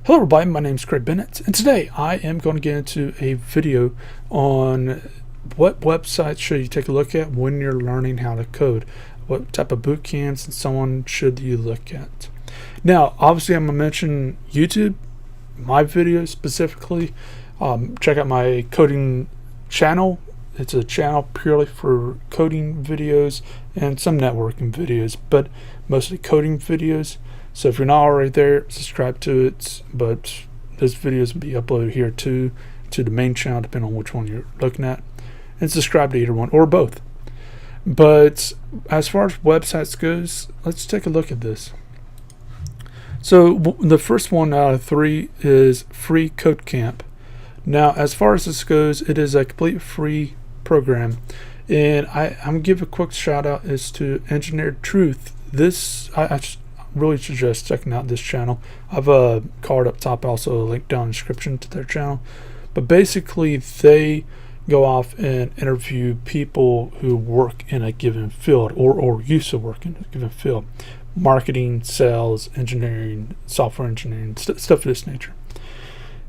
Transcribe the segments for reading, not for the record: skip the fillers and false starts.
Hello everybody, my name is Craig Bennett, and today I am going to get into a video on what websites should you take a look at when you're learning how to code. What type of boot camps and so on should you look at. Now, obviously I'm going to mention YouTube, my videos specifically. Check out my coding channel. It's a channel purely for coding videos and some networking videos, but mostly coding videos. So if you're not already there, subscribe to it, but this videos will be uploaded here too, to the main channel, depending on which one you're looking at, and subscribe to either one or both. But as far as websites goes, let's take a look at this. So the first one out of three is FreeCodeCamp. Now, as far as this goes, it is a complete free program, and I'm gonna give a quick shout out is to Engineered Truth. This I really suggest checking out this channel. I have a card up top, also a link down in the description to their channel. But basically they go off and interview people who work in a given field or used to work in a given field. Marketing, sales, engineering, software engineering, stuff of this nature.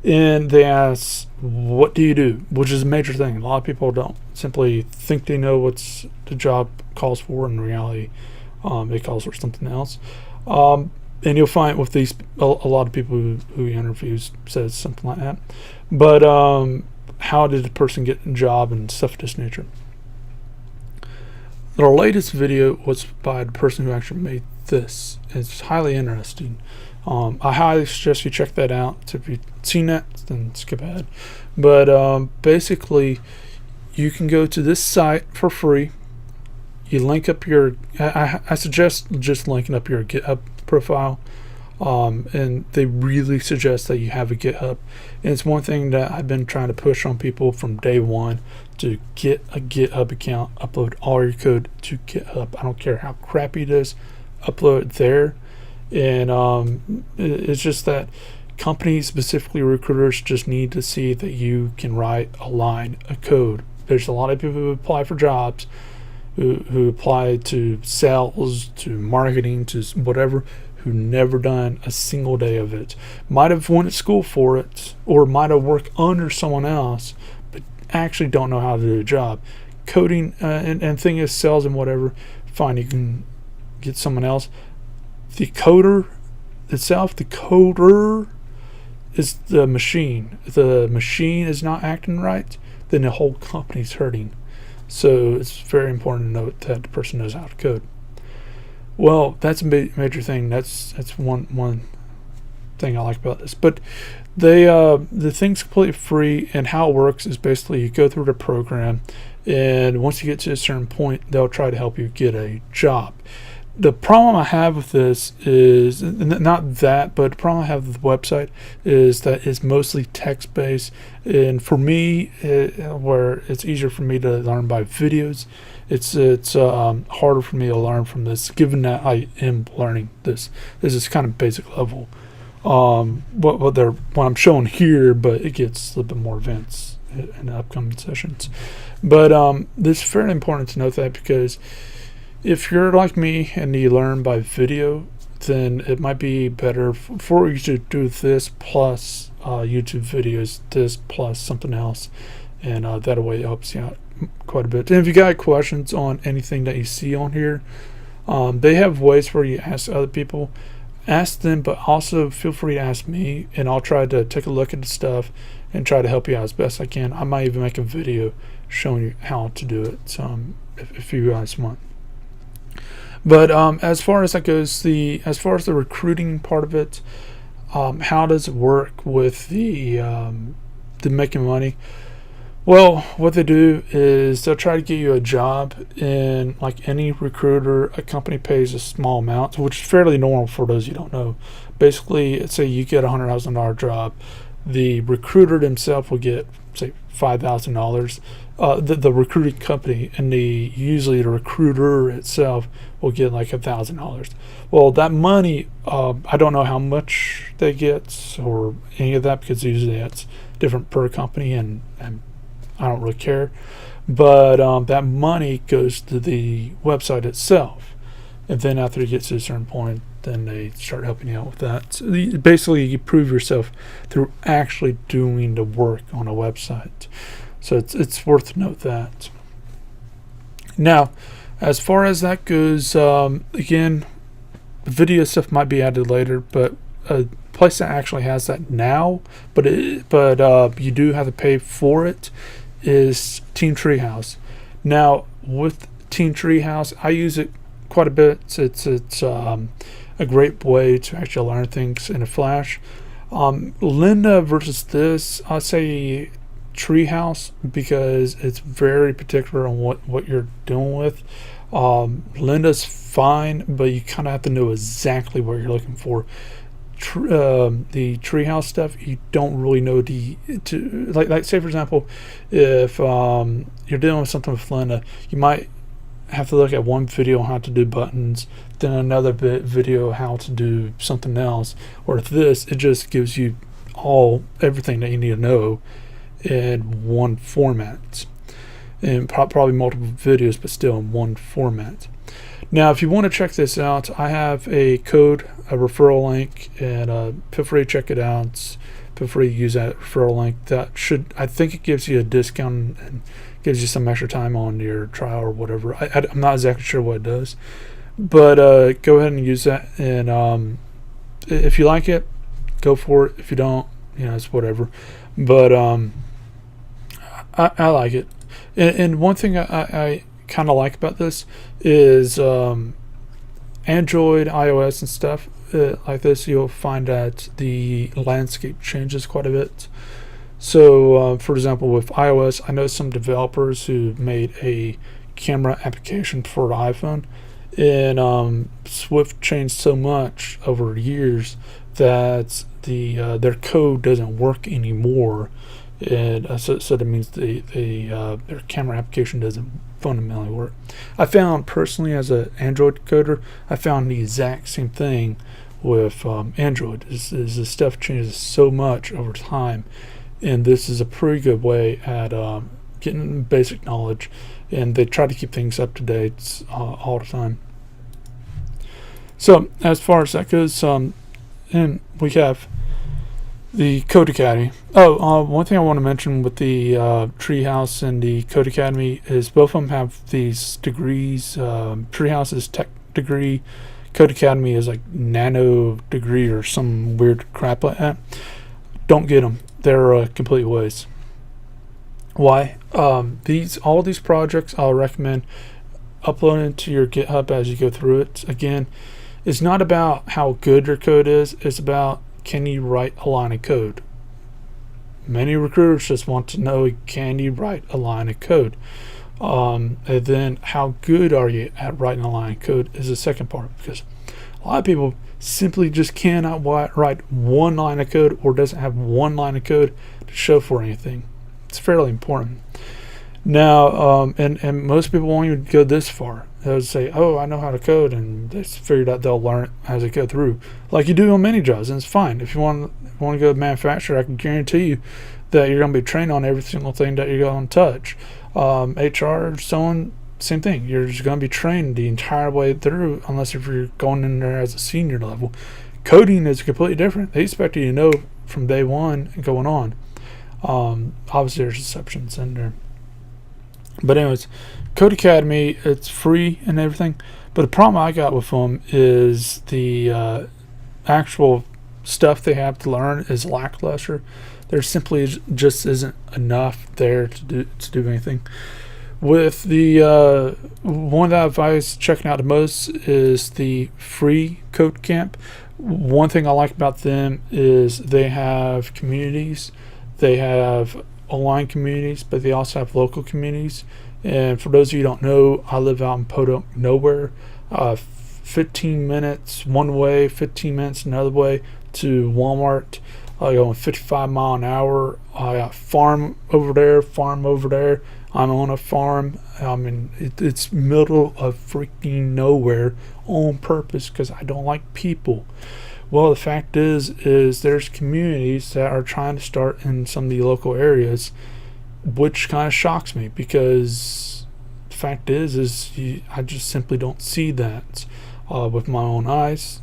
And they ask, what do you do? Which is a major thing. A lot of people don't simply think they know what the job calls for. In reality, it calls for something else. And you'll find with these a lot of people who he interviews says something like that. But how did the person get a job and stuff of this nature? The latest video was by the person who actually made this. It's highly interesting. I highly suggest you check that out. So if you've seen that, then skip ahead. But basically, you can go to this site for free. You link up your, I suggest just linking up your GitHub profile, and they really suggest that you have a GitHub. And it's one thing that I've been trying to push on people from day one, to get a GitHub account, upload all your code to GitHub. I don't care how crappy it is, upload it there. And it's just that companies, specifically recruiters, just need to see that you can write a line of code. There's a lot of people who apply for jobs, who apply to sales, to marketing, to whatever, who never done a single day of it. Might have went to school for it, or might have worked under someone else, but actually don't know how to do a job. Coding, and thing is, sales and whatever, fine, you can get someone else. The coder itself, the coder is the machine. If the machine is not acting right, then the whole company's hurting. So it's very important to note that the person knows how to code. Well, that's a major thing. That's one thing I like about this. But the thing's completely free, and how it works is basically you go through the program, and once you get to a certain point, they'll try to help you get a job. The problem I have with this is not that, but the problem I have with the website is that it's mostly text-based, and for me, where it's easier for me to learn by videos, it's harder for me to learn from this, given that I am learning this. This is kind of basic level. What I'm showing here, but it gets a little bit more advanced in the upcoming sessions. But it's fairly important to note that, because if you're like me and you learn by video, then it might be better for you to do this plus YouTube videos, this plus something else, and that way it helps you out quite a bit. And if you got questions on anything that you see on here, they have ways where you ask other people. Ask them, but also feel free to ask me, and I'll try to take a look at the stuff and try to help you out as best I can. I might even make a video showing you how to do it, if you guys want. But as far as that goes, as far as the recruiting part of it, how does it work with the making money? Well, what they do is they'll try to get you a job, and like any recruiter, a company pays a small amount, which is fairly normal for those you don't know. Basically, say you get a $100,000 job, the recruiter themselves will get, say, $5,000. The recruiting company, and usually the recruiter itself will get like $1,000. Well, that money, I don't know how much they get or any of that, because usually that's different per company, and I don't really care. But that money goes to the website itself, and then after it gets to a certain point, then they start helping you out with that. So basically, you prove yourself through actually doing the work on a website. So it's worth to note that. Now, as far as that goes, again, video stuff might be added later, but a place that actually has that now, but you do have to pay for it, is Team Treehouse. Now, with Team Treehouse, I use it quite a bit. It's a great way to actually learn things in a flash. Lynda versus this, I'd say Treehouse, because it's very particular on what you're dealing with. Lynda's fine, but you kind of have to know exactly what you're looking for. The Treehouse stuff, you don't really know like say for example, if you're dealing with something with Lynda, you might have to look at one video on how to do buttons, then another video how to do something else. Or with this, it just gives you everything that you need to know in one format, and probably multiple videos, but still in one format. Now, if you want to check this out, I have a code, a referral link, and feel free to check it out. Feel free to use that referral link. I think it gives you a discount and gives you some extra time on your trial or whatever. I'm not exactly sure what it does, but go ahead and use that. And if you like it, go for it. If you don't, it's whatever. But I like it. And one thing I kind of like about this is Android, iOS, and stuff like this, you'll find that the landscape changes quite a bit. So, for example, with iOS, I know some developers who made a camera application for the iPhone, and Swift changed so much over years that their code doesn't work anymore. And so that means their camera application doesn't fundamentally work. I found personally, as an Android coder, I found the exact same thing with Android. Is the stuff changes so much over time, and this is a pretty good way at getting basic knowledge. And they try to keep things up to date all the time. So as far as that goes, and we have the Code Academy. One thing I want to mention with the Treehouse and the Code Academy is both of them have these degrees. Treehouse is tech degree. Code Academy is like nano degree or some weird crap like that. Don't get them. They're complete waste. Why? All these projects I'll recommend uploading to your GitHub as you go through it. Again, it's not about how good your code is. It's about, can you write a line of code? Many recruiters just want to know, can you write a line of code? And then how good are you at writing a line of code is the second part, because a lot of people simply just cannot write one line of code, or doesn't have one line of code to show for anything. It's fairly important. Now, and most people won't even go this far. They'll say, oh, I know how to code, and they figured out they'll learn it as they go through, like you do on many jobs, and it's fine. If you want to go to manufacturer, I can guarantee you that you're going to be trained on every single thing that you're going to touch. HR, so on, same thing. You're just going to be trained the entire way through, unless if you're going in there as a senior level. Coding is completely different. They expect you to know from day one and going on. Obviously, there's exceptions in there. But anyways, Code Academy, it's free and everything. But the problem I got with them is the actual stuff they have to learn is lackluster. There simply just isn't enough there to do anything. With the one that I advise checking out the most is the FreeCodeCamp. One thing I like about them is they have communities. They have online communities, but they also have local communities. And for those of you who don't know, I live out in Podunk, nowhere. 15 minutes one way, 15 minutes another way to Walmart. Going 55 miles an hour. I got farm over there. I'm on a farm. I mean, it's middle of freaking nowhere on purpose because I don't like people. Well, the fact is there's communities that are trying to start in some of the local areas, which kind of shocks me, because the fact is I just simply don't see that with my own eyes.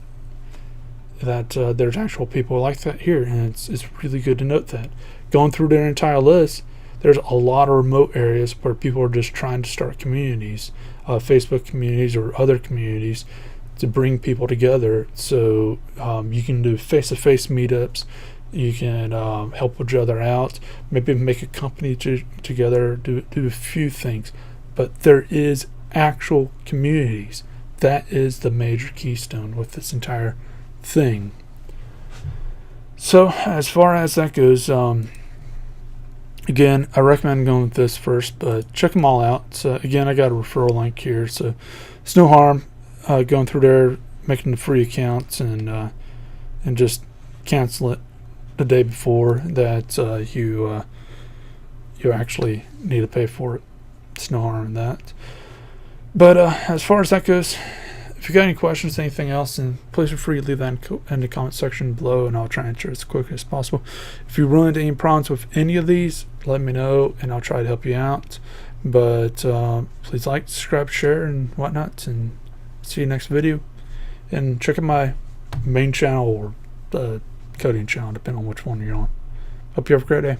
that there's actual people like that here, and it's really good to note that. Going through their entire list, there's a lot of remote areas where people are just trying to start communities, Facebook communities or other communities, to bring people together. So you can do face-to-face meetups. You can help each other out. Maybe make a company together. Do a few things, but there is actual communities. That is the major keystone with this entire thing. So as far as that goes, again, I recommend going with this first, but check them all out. So again, I got a referral link here, so it's no harm going through there, making the free accounts, and just cancel it the day before that you actually need to pay for it. It's no harm in that. But as far as that goes, if you got any questions, anything else, then please feel free to leave that in the comment section below, and I'll try and answer as quickly as possible. If you run into any problems with any of these, let me know, and I'll try to help you out. But please like, subscribe, share, and whatnot, and see you next video. And check out my main channel or coding channel, depending on which one you're on. Hope you have a great day.